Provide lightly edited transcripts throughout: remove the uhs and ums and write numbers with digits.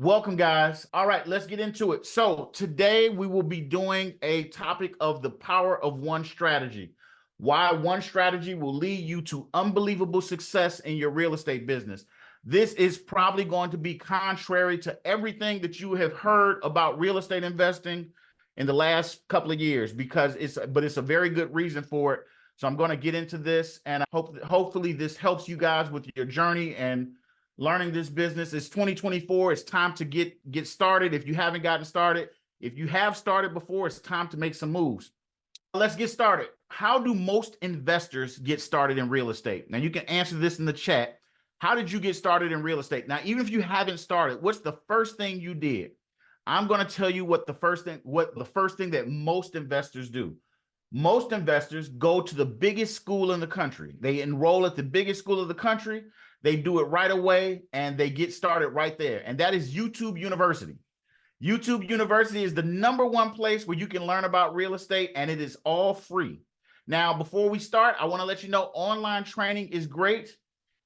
Welcome, guys. All right, let's get into it. So today we will be doing a topic of the power of one strategy. Why one strategy will lead you to unbelievable success in your real estate business. This is probably going to be contrary to everything that you have heard about real estate investing in the last couple of years, because it's a very good reason for it. So I'm going to get into this, and hopefully this helps you guys with your journey and learning this business. It's 2024. It's time to get started. If you haven't gotten started, if you have started before, it's time to make some moves. Let's get started. How do most investors get started in real estate? Now, you can answer this in the chat. How did you get started in real estate? Now, even if you haven't started, what's the first thing you did? I'm going to tell you what the first thing that most investors do. Most investors go to the biggest school in the country. They enroll at the biggest school of the country. They do it right away, and they get started right there. And that is YouTube University. YouTube University is the #1 place where you can learn about real estate, and it is all free. Now, before we start, I want to let you know online training is great.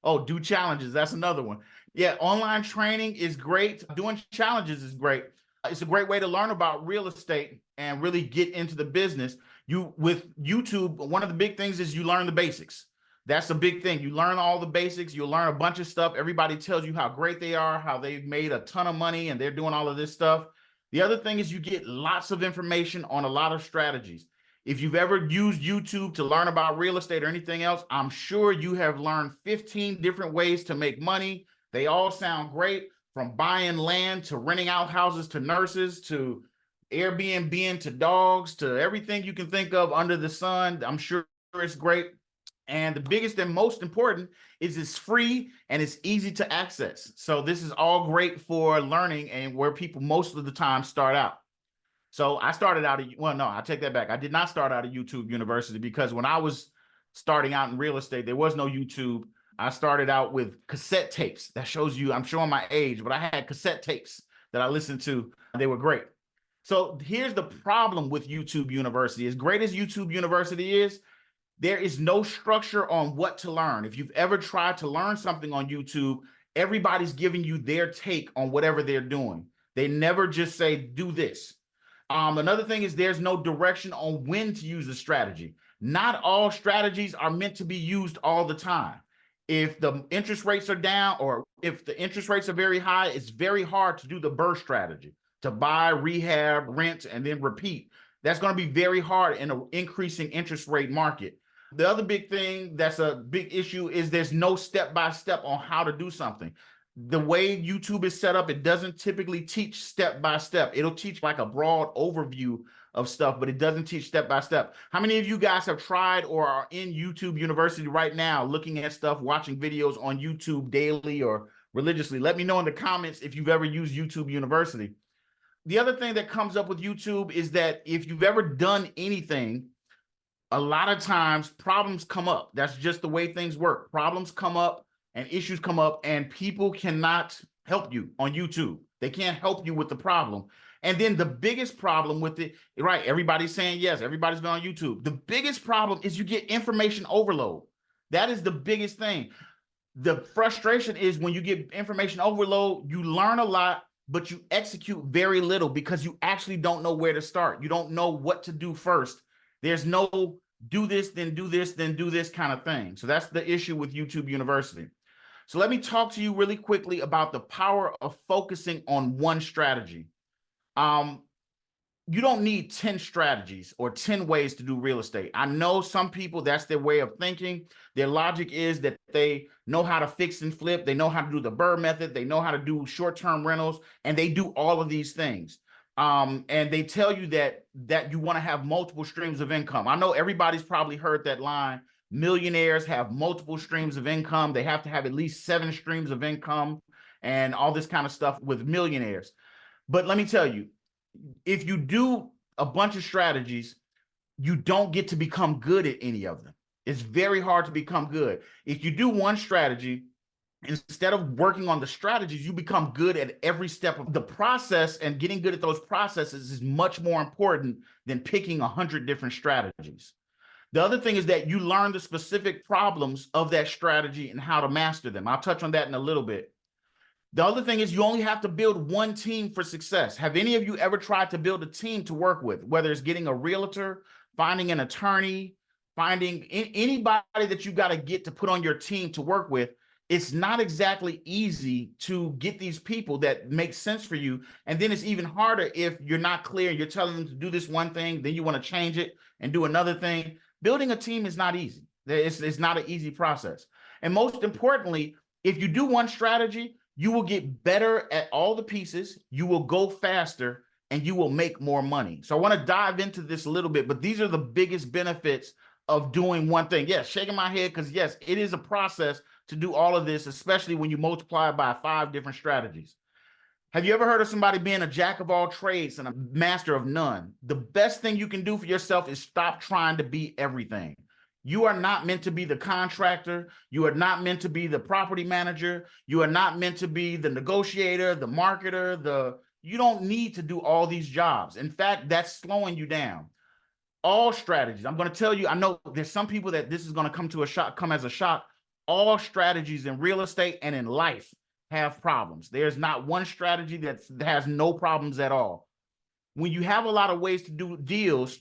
Oh, do challenges. That's another one. Yeah, online training is great. Doing challenges is great. It's a great way to learn about real estate and really get into the business. With YouTube, one of the big things is you learn the basics. That's a big thing. You learn all the basics. You'll learn a bunch of stuff. Everybody tells you how great they are, how they've made a ton of money, and they're doing all of this stuff. The other thing is you get lots of information on a lot of strategies. If you've ever used YouTube to learn about real estate or anything else, I'm sure you have learned 15 different ways to make money. They all sound great, from buying land to renting out houses to nurses to Airbnb to dogs to everything you can think of under the sun. I'm sure it's great. And the biggest and most important is it's free and it's easy to access. So this is all great for learning and where people most of the time start out. So I started out well, no, I take that back. I did not start out at YouTube University, because when I was starting out in real estate, there was no YouTube. I started out with cassette tapes. That shows you I'm showing my age, but I had cassette tapes that I listened to. They were great. So here's the problem with YouTube University. As great as YouTube University is, there is no structure on what to learn. If you've ever tried to learn something on YouTube, everybody's giving you their take on whatever they're doing. They never just say, do this. Another thing is there's no direction on when to use the strategy. Not all strategies are meant to be used all the time. If the interest rates are down, or if the interest rates are very high, it's very hard to do the BRRRR strategy, to buy, rehab, rent, and then repeat. That's going to be very hard in an increasing interest rate market. The other big thing that's a big issue is there's no step-by-step on how to do something. The way YouTube is set up, it doesn't typically teach step-by-step. It'll teach like a broad overview of stuff, but it doesn't teach step-by-step. How many of you guys have tried or are in YouTube University right now, looking at stuff, watching videos on YouTube daily or religiously? Let me know in the comments if you've ever used YouTube University. The other thing that comes up with YouTube is that if you've ever done anything, a lot of times problems come up. That's just the way things work. Problems come up and issues come up, and people cannot help you on YouTube. They can't help you with the problem. And then the biggest problem with it, right? Everybody's saying yes, everybody's been on YouTube. The biggest problem is you get information overload. That is the biggest thing. The frustration is when you get information overload, you learn a lot, but you execute very little because you actually don't know where to start. You don't know what to do first. There's no do this, then do this, then do this kind of thing. So that's the issue with YouTube University. So let me talk to you really quickly about the power of focusing on one strategy. You don't need 10 strategies or 10 ways to do real estate. I know some people, that's their way of thinking. Their logic is that they know how to fix and flip. They know how to do the BRRRR method. They know how to do short-term rentals, and they do all of these things. And they tell you that you want to have multiple streams of income. I know everybody's probably heard that line. Millionaires have multiple streams of income. They have to have at least 7 streams of income and all this kind of stuff with millionaires. But let me tell you, if you do a bunch of strategies, you don't get to become good at any of them. It's very hard to become good. If you do one strategy, instead of working on the strategies, you become good at every step of the process, and getting good at those processes is much more important than picking 100 different strategies. The other thing is that you learn the specific problems of that strategy and how to master them. I'll touch on that in a little bit. The other thing is you only have to build one team for success. Have any of you ever tried to build a team to work with, whether it's getting a realtor, finding an attorney, finding anybody that you got to get to put on your team to work with? It's not exactly easy to get these people that make sense for you. And then it's even harder if you're not clear. You're telling them to do this one thing, then you want to change it and do another thing. Building a team is not easy. It's not an easy process. And most importantly, if you do one strategy, you will get better at all the pieces, you will go faster, and you will make more money. So I want to dive into this a little bit, but these are the biggest benefits of doing one thing. Yes, shaking my head because yes, it is a process to do all of this, especially when you multiply it by 5 different strategies. Have you ever heard of somebody being a jack of all trades and a master of none? The best thing you can do for yourself is stop trying to be everything. You are not meant to be the contractor. You are not meant to be the property manager. You are not meant to be the negotiator, the marketer, you don't need to do all these jobs. In fact, that's slowing you down. All strategies, I'm going to tell you, I know there's some people that this is going to come as a shock. All strategies in real estate and in life have problems. There's not one strategy that has no problems at all. When you have a lot of ways to do deals,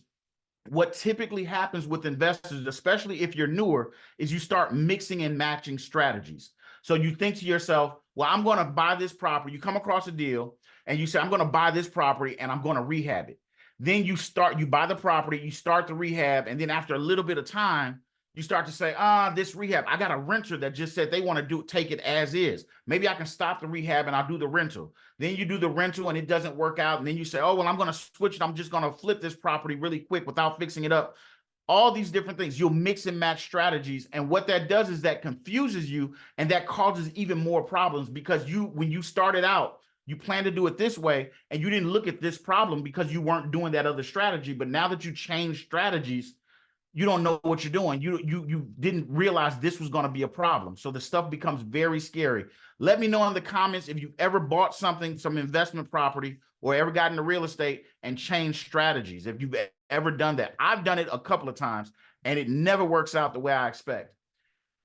what typically happens with investors, especially if you're newer, is you start mixing and matching strategies. So you think to yourself, well, I'm going to buy this property. You come across a deal and you say, I'm going to buy this property and I'm going to rehab it. Then you buy the property, you start the rehab. And then after a little bit of time, you start to say, this rehab, I got a renter that just said they want to take it as is. Maybe I can stop the rehab and I'll do the rental. Then you do the rental and it doesn't work out. And then you say, oh, well, I'm going to switch it. I'm just going to flip this property really quick without fixing it up. All these different things, you'll mix and match strategies. And what that does is that confuses you and that causes even more problems because when you started out, you plan to do it this way and you didn't look at this problem because you weren't doing that other strategy. But now that you change strategies, you don't know what you're doing. You didn't realize this was going to be a problem. So the stuff becomes very scary. Let me know in the comments if you've ever bought some investment property or ever got into real estate and changed strategies. If you've ever done that. I've done it a couple of times and it never works out the way I expect.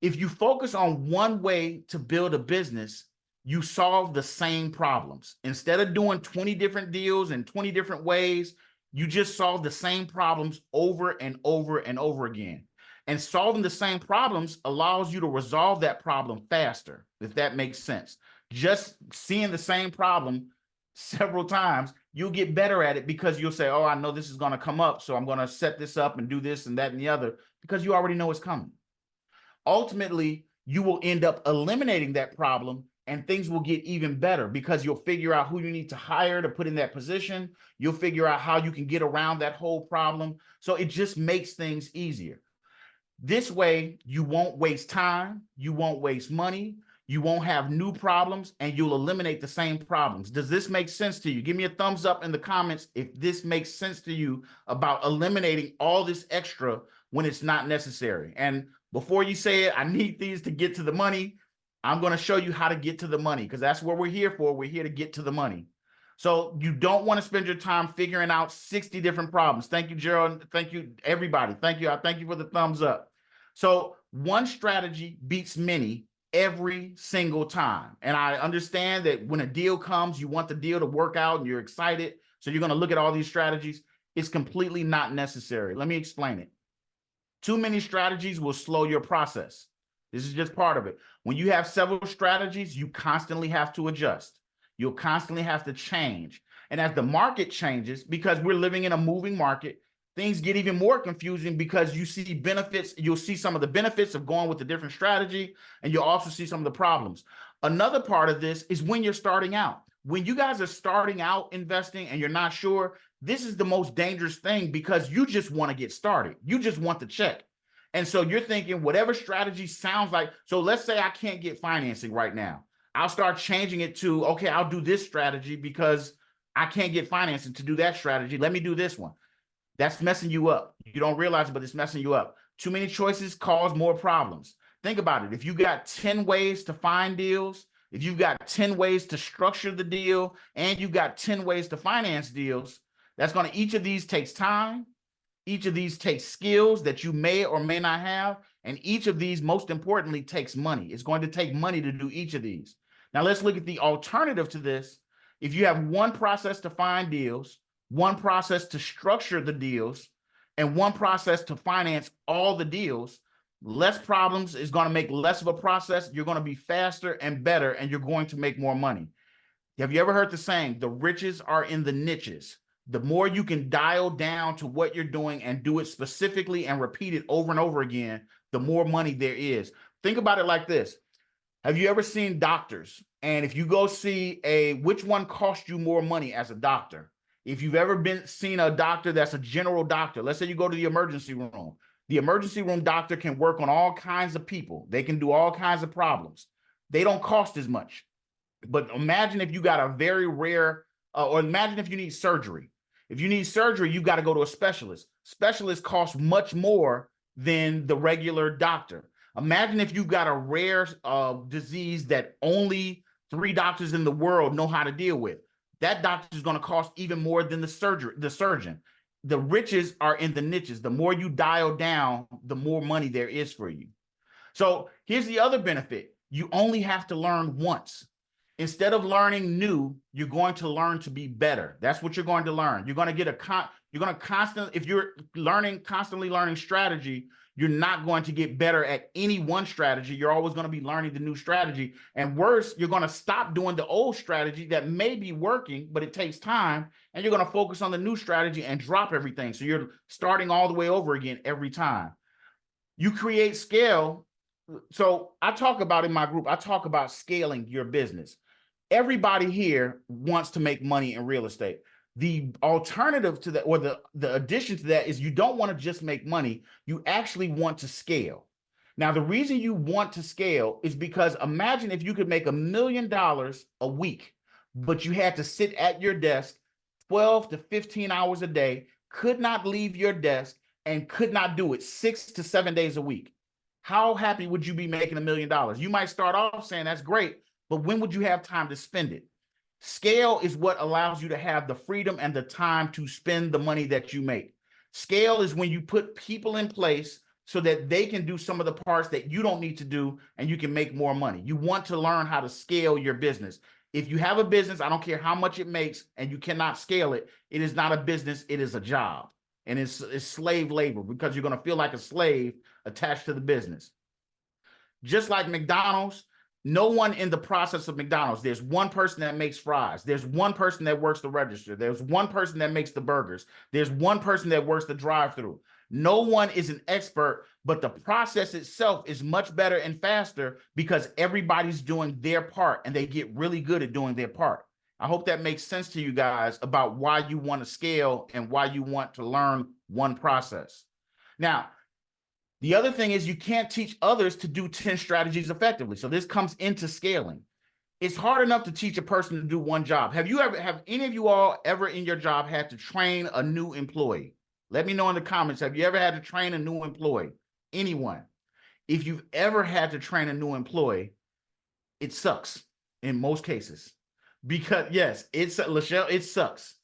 If you focus on one way to build a business, you solve the same problems. Instead of doing 20 different deals in 20 different ways, you just solve the same problems over and over and over again. And solving the same problems allows you to resolve that problem faster, if that makes sense. Just seeing the same problem several times, you'll get better at it because you'll say, oh, I know this is going to come up, so I'm going to set this up and do this and that and the other because you already know it's coming. Ultimately, you will end up eliminating that problem and things will get even better because you'll figure out who you need to hire to put in that position. You'll figure out how you can get around that whole problem. So it just makes things easier. This way, you won't waste time, you won't waste money, you won't have new problems, and you'll eliminate the same problems. Does this make sense to you? Give me a thumbs up in the comments if this makes sense to you about eliminating all this extra when it's not necessary. And before you say it, I need these to get to the money. I'm going to show you how to get to the money because that's what we're here for. We're here to get to the money. So you don't want to spend your time figuring out 60 different problems. Thank you, Gerald. Thank you, everybody. Thank you. I thank you for the thumbs up. So one strategy beats many every single time. And I understand that when a deal comes, you want the deal to work out and you're excited. So you're going to look at all these strategies. It's completely not necessary. Let me explain it. Too many strategies will slow your process. This is just part of it. When you have several strategies, you constantly have to adjust. You'll constantly have to change. And as the market changes, because we're living in a moving market, things get even more confusing because you see benefits. You'll see some of the benefits of going with a different strategy, and you'll also see some of the problems. Another part of this is when you're starting out. When you guys are starting out investing and you're not sure, this is the most dangerous thing because you just want to get started. You just want the check. And so you're thinking whatever strategy sounds like. So let's say I can't get financing right now. I'll start changing it to, okay, I'll do this strategy because I can't get financing to do that strategy. Let me do this one. That's messing you up. You don't realize it, but it's messing you up. Too many choices cause more problems. Think about it. If you got 10 ways to find deals, if you've got 10 ways to structure the deal, and you've got 10 ways to finance deals, that's going to, each of these takes time. Each of these takes skills that you may or may not have. And each of these, most importantly, takes money. It's going to take money to do each of these. Now let's look at the alternative to this. If you have one process to find deals, one process to structure the deals, and one process to finance all the deals, less problems is going to make less of a process. You're going to be faster and better, and you're going to make more money. Have you ever heard the saying, the riches are in the niches? The more you can dial down to what you're doing and do it specifically and repeat it over and over again, the more money there is. Think about it like this. Have you ever seen doctors? And if you go see which one costs you more money as a doctor? If you've ever seen a doctor that's a general doctor, let's say you go to the emergency room doctor can work on all kinds of people. They can do all kinds of problems. They don't cost as much. But imagine if you got a very rare, or imagine if you need surgery. If you need surgery, you got to go to a specialist. Specialists cost much more than the regular doctor. Imagine if you've got a rare disease that only 3 doctors in the world know how to deal with. That doctor is going to cost even more than the surgeon. The riches are in the niches. The more you dial down, the more money there is for you. So here's the other benefit. You only have to learn once. Instead of learning new, you're going to learn to be better. That's what you're going to learn. You're going to get if you're constantly learning strategy, you're not going to get better at any one strategy. You're always going to be learning the new strategy. And worse, you're going to stop doing the old strategy that may be working, but it takes time. And you're going to focus on the new strategy and drop everything. So you're starting all the way over again every time. You create scale. So I talk about in my group, I talk about scaling your business. Everybody here wants to make money in real estate. The alternative to that, or the addition to that, is you don't want to just make money. You actually want to scale. Now, the reason you want to scale is because imagine if you could make $1 million a week, but you had to sit at your desk 12 to 15 hours a day, could not leave your desk, and could not do it 6 to 7 days a week. How happy would you be making $1 million? You might start off saying that's great, but when would you have time to spend it? Scale is what allows you to have the freedom and the time to spend the money that you make. Scale is when you put people in place so that they can do some of the parts that you don't need to do, and you can make more money. You want to learn how to scale your business. If you have a business, I don't care how much it makes, and you cannot scale it, it is not a business, it is a job. And it's slave labor, because you're going to feel like a slave attached to the business. Just like McDonald's, no one in the process of McDonald's, there's one person that makes fries. There's one person that works the register. There's one person that makes the burgers. There's one person that works the drive-through. No one is an expert, but the process itself is much better and faster because everybody's doing their part, and they get really good at doing their part. I hope that makes sense to you guys about why you want to scale and why you want to learn one process. Now, the other thing is you can't teach others to do 10 strategies effectively. So this comes into scaling. It's hard enough to teach a person to do one job. Have any of you all ever in your job had to train a new employee? Let me know in the comments. Have you ever had to train a new employee? Anyone? If you've ever had to train a new employee, it sucks in most cases. Because yes, Lachelle, it sucks.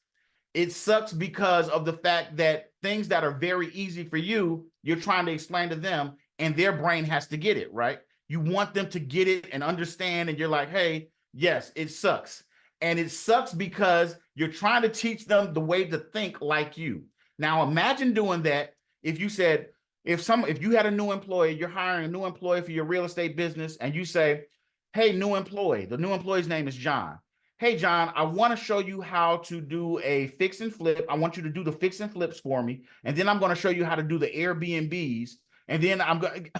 It sucks because of the fact that things that are very easy for you, you're trying to explain to them, and their brain has to get it, right? You want them to get it and understand, and you're like, hey, yes, it sucks. And it sucks because you're trying to teach them the way to think like you. Now, imagine doing that if you said, if you had a new employee, you're hiring a new employee for your real estate business, and you say, hey, new employee, the new employee's name is John. Hey, John, I want to show you how to do a fix and flip. I want you to do the fix and flips for me. And then I'm going to show you how to do the Airbnbs. And then I'm going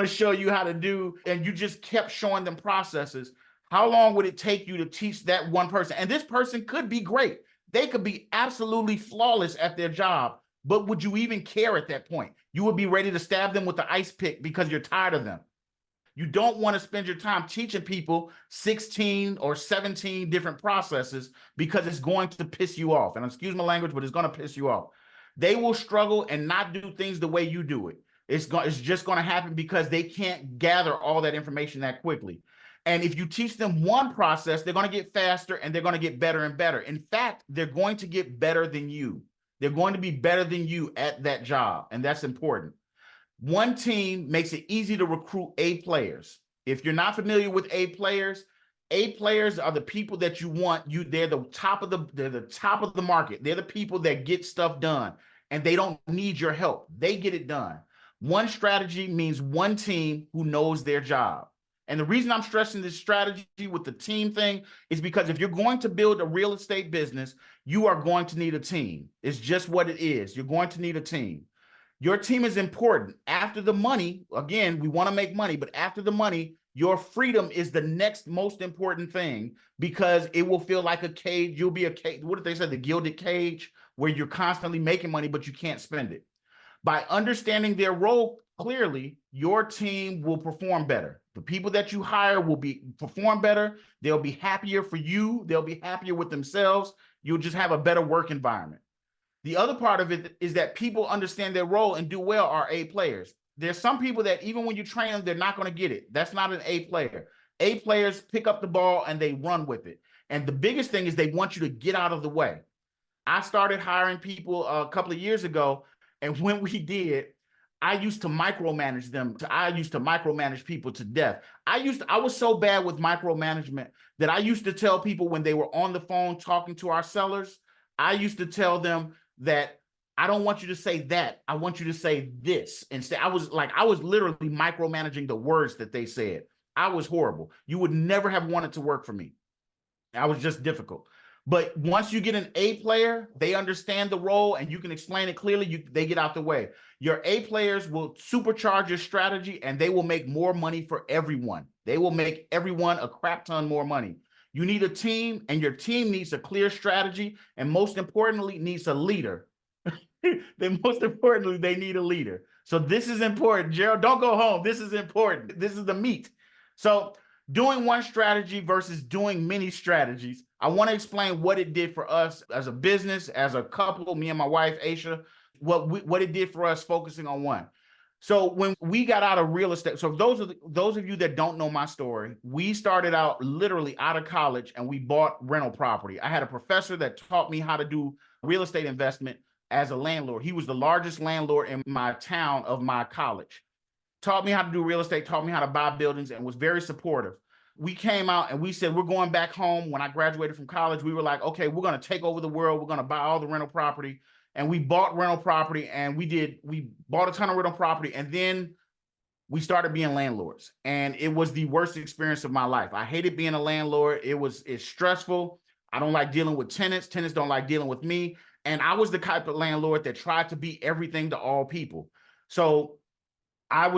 to show you how to do, and you just kept showing them processes. How long would it take you to teach that one person? And this person could be great. They could be absolutely flawless at their job, but would you even care at that point? You would be ready to stab them with the ice pick because you're tired of them. You don't want to spend your time teaching people 16 or 17 different processes because it's going to piss you off. And excuse my language, but it's going to piss you off. They will struggle and not do things the way you do it. It's just going to happen because they can't gather all that information that quickly. And if you teach them one process, they're going to get faster and they're going to get better and better. In fact, they're going to get better than you. They're going to be better than you at that job. And that's important. One team makes it easy to recruit A players. If you're not familiar with A players are the people that you want. They're the top of the market. They're the people that get stuff done, and they don't need your help. They get it done. One strategy means one team who knows their job. And the reason I'm stressing this strategy with the team thing is because if you're going to build a real estate business, you are going to need a team. It's just what it is. You're going to need a team. Your team is important. After the money, again, we want to make money, but after the money, your freedom is the next most important thing, because it will feel like a cage. You'll be a cage. What did they say? The gilded cage, where you're constantly making money, but you can't spend it. By understanding their role clearly, your team will perform better. The people that you hire will perform better. They'll be happier for you. They'll be happier with themselves. You'll just have a better work environment. The other part of it is that people understand their role and do well are A players. There's some people that even when you train them, they're not going to get it. That's not an A player. A players pick up the ball and they run with it. And the biggest thing is they want you to get out of the way. I started hiring people a couple of years ago, and when we did, I used to micromanage them. I used to micromanage people to death. I was so bad with micromanagement that I used to tell people when they were on the phone talking to our sellers, I used to tell them that I don't want you to say that. I want you to say this. Instead, I was literally micromanaging the words that they said. I was horrible. You would never have wanted to work for me. I was just difficult. But once you get an A player, they understand the role and you can explain it clearly, they get out the way. Your A players will supercharge your strategy and they will make more money for everyone. They will make everyone a crap ton more money. You need a team, and your team needs a clear strategy, and most importantly, needs a leader. Most importantly, they need a leader. So this is important. Gerald, don't go home. This is important. This is the meat. So doing one strategy versus doing many strategies. I want to explain what it did for us as a business, as a couple, me and my wife, Aisha, what it did for us focusing on one. So when we got out of real estate, so those of you that don't know my story, we started out literally out of college and we bought rental property. I had a professor that taught me how to do real estate investment as a landlord. He was the largest landlord in my town of my college. Taught me how to do real estate, taught me how to buy buildings, and was very supportive. We came out and we said, we're going back home. When I graduated from college, we were like, okay, we're going to take over the world. We're going to buy all the rental property. And we bought rental property, and we bought a ton of rental property, and then we started being landlords. And it was the worst experience of my life. I hated being a landlord. It's stressful. I don't like dealing with tenants. Tenants don't like dealing with me. And I was the type of landlord that tried to be everything to all people. So I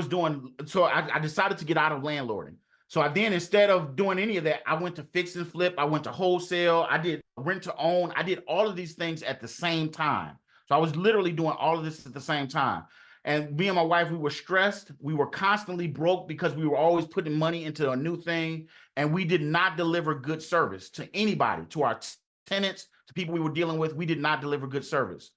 decided to get out of landlording. So instead of doing any of that, I went to fix and flip. I went to wholesale. I did rent to own. I did all of these things at the same time. So I was literally doing all of this at the same time. And me and my wife, we were stressed. We were constantly broke because we were always putting money into a new thing. And we did not deliver good service to anybody, to our tenants, to people we were dealing with. We did not deliver good service.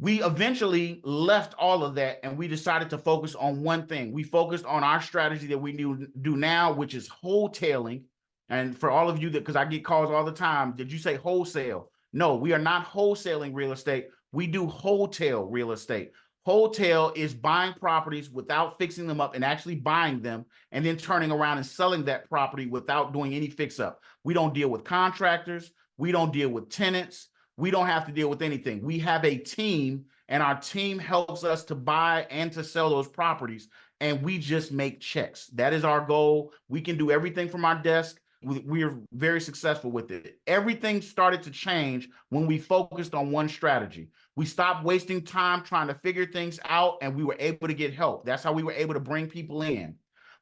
We eventually left all of that and we decided to focus on one thing. We focused on our strategy that we do now, which is wholesaling. And for all of you because I get calls all the time, did you say wholesale? No, we are not wholesaling real estate. We do wholesale real estate. Wholesale is buying properties without fixing them up and actually buying them and then turning around and selling that property without doing any fix up. We don't deal with contractors. We don't deal with tenants. We don't have to deal with anything. We have a team, and our team helps us to buy and to sell those properties, and we just make checks. That is our goal. We can do everything from our desk. We are very successful with it. Everything started to change when we focused on one strategy. We stopped wasting time trying to figure things out, and we were able to get help. That's how we were able to bring people in.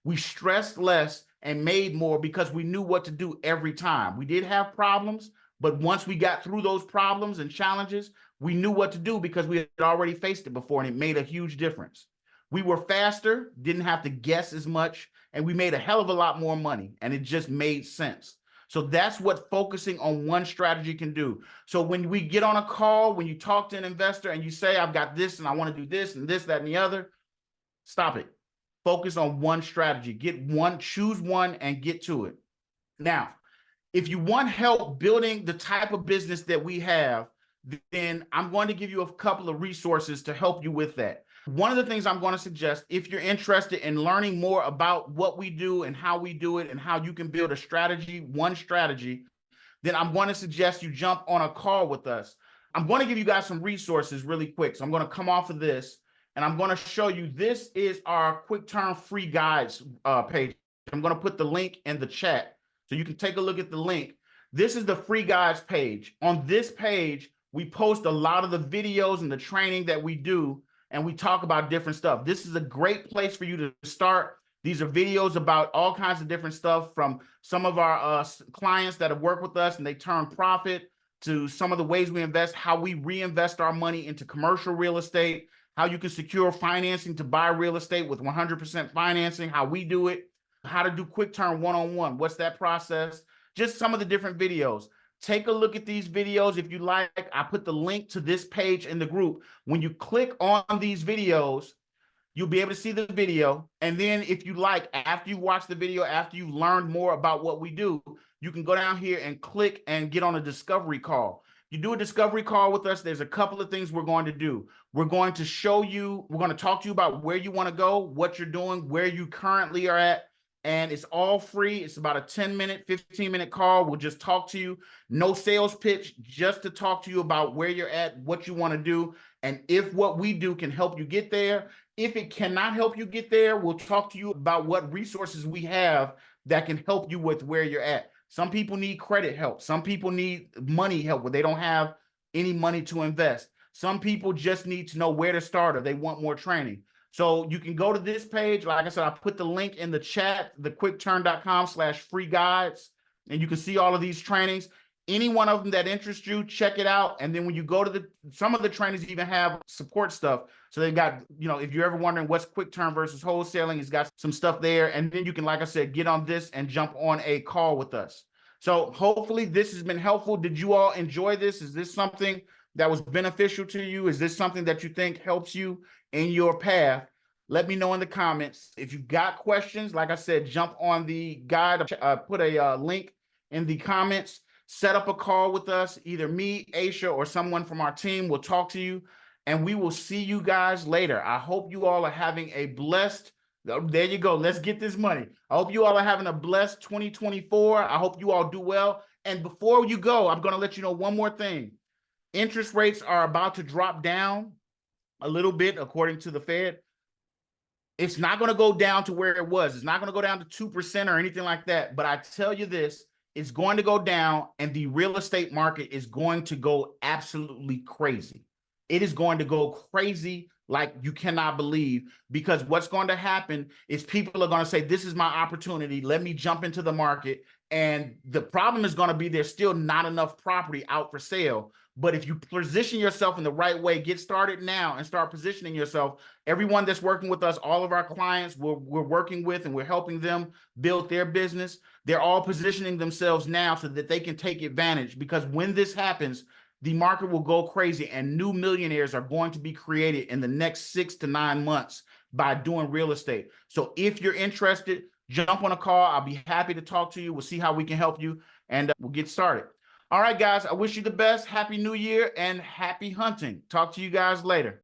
We stressed less and made more because we knew what to do every time. We did have problems, but once we got through those problems and challenges, we knew what to do because we had already faced it before, and it made a huge difference. We were faster, didn't have to guess as much, and we made a hell of a lot more money, and it just made sense. So that's what focusing on one strategy can do. So when we get on a call, when you talk to an investor and you say, I've got this and I want to do this and this, that, and the other, stop it. Focus on one strategy. Get one, choose one, and get to it. Now, if you want help building the type of business that we have, then I'm going to give you a couple of resources to help you with that. One of the things I'm going to suggest, if you're interested in learning more about what we do and how we do it and how you can build a strategy, one strategy, then I'm going to suggest you jump on a call with us. I'm going to give you guys some resources really quick. So I'm going to come off of this and I'm going to show you, this is our QuickTurn free guides page. I'm going to put the link in the chat so you can take a look at the link. This is the free guides page. On this page, we post a lot of the videos and the training that we do, and we talk about different stuff. This is a great place for you to start. These are videos about all kinds of different stuff, from some of our clients that have worked with us and they turn profit, to some of the ways we invest, how we reinvest our money into commercial real estate, how you can secure financing to buy real estate with 100% financing, how we do it, how to do QuickTurn one-on-one, what's that process, just some of the different videos. Take a look at these videos if you like. I put the link to this page in the group. When you click on these videos, you'll be able to see the video. And then if you like, after you watch the video, after you've learned more about what we do, you can go down here and click and get on a discovery call. You do a discovery call with us, there's a couple of things we're going to do. We're going to show you, we're going to talk to you about where you want to go, what you're doing, where you currently are at. And it's all free. It's about a 10-minute, 15-minute call. We'll just talk to you. No sales pitch, just to talk to you about where you're at, what you want to do, and if what we do can help you get there. If it cannot help you get there, we'll talk to you about what resources we have that can help you with where you're at. Some people need credit help. Some people need money help where they don't have any money to invest. Some people just need to know where to start, or they want more training. So you can go to this page. Like I said, I put the link in the chat, thequickturn.com/free guides, and you can see all of these trainings. Any one of them that interests you, check it out. And then when you go to some of the trainings even have support stuff. So they've got, if you're ever wondering what's QuickTurn versus wholesaling, it's got some stuff there. And then you can, like I said, get on this and jump on a call with us. So hopefully this has been helpful. Did you all enjoy this? Is this something that was beneficial to you? Is this something that you think helps you in your path? Let me know in the comments. If you got questions, like I said, jump on the guide. Put a link in the comments. Set up a call with us. Either me, Aisha, or someone from our team will talk to you, and we will see you guys later. I hope you all are having a blessed, there you go, let's get this money. I hope you all are having a blessed 2024. I hope you all do well. And before you go, I'm going to let you know one more thing. Interest rates are about to drop down a little bit, according to the Fed. It's not going to go down to where it was. It's not going to go down to 2% or anything like that. But I tell you this, it's going to go down, and the real estate market is going to go absolutely crazy. It is going to go crazy like you cannot believe, because what's going to happen is people are going to say, this is my opportunity. Let me jump into the market. And the problem is going to be there's still not enough property out for sale. But if you position yourself in the right way, get started now and start positioning yourself. Everyone that's working with us, all of our clients we're working with and we're helping them build their business, they're all positioning themselves now so that they can take advantage, because when this happens, the market will go crazy and new millionaires are going to be created in the next 6 to 9 months by doing real estate. So if you're interested, jump on a call. I'll be happy to talk to you. We'll see how we can help you, and we'll get started. All right, guys, I wish you the best. Happy New Year and happy hunting. Talk to you guys later.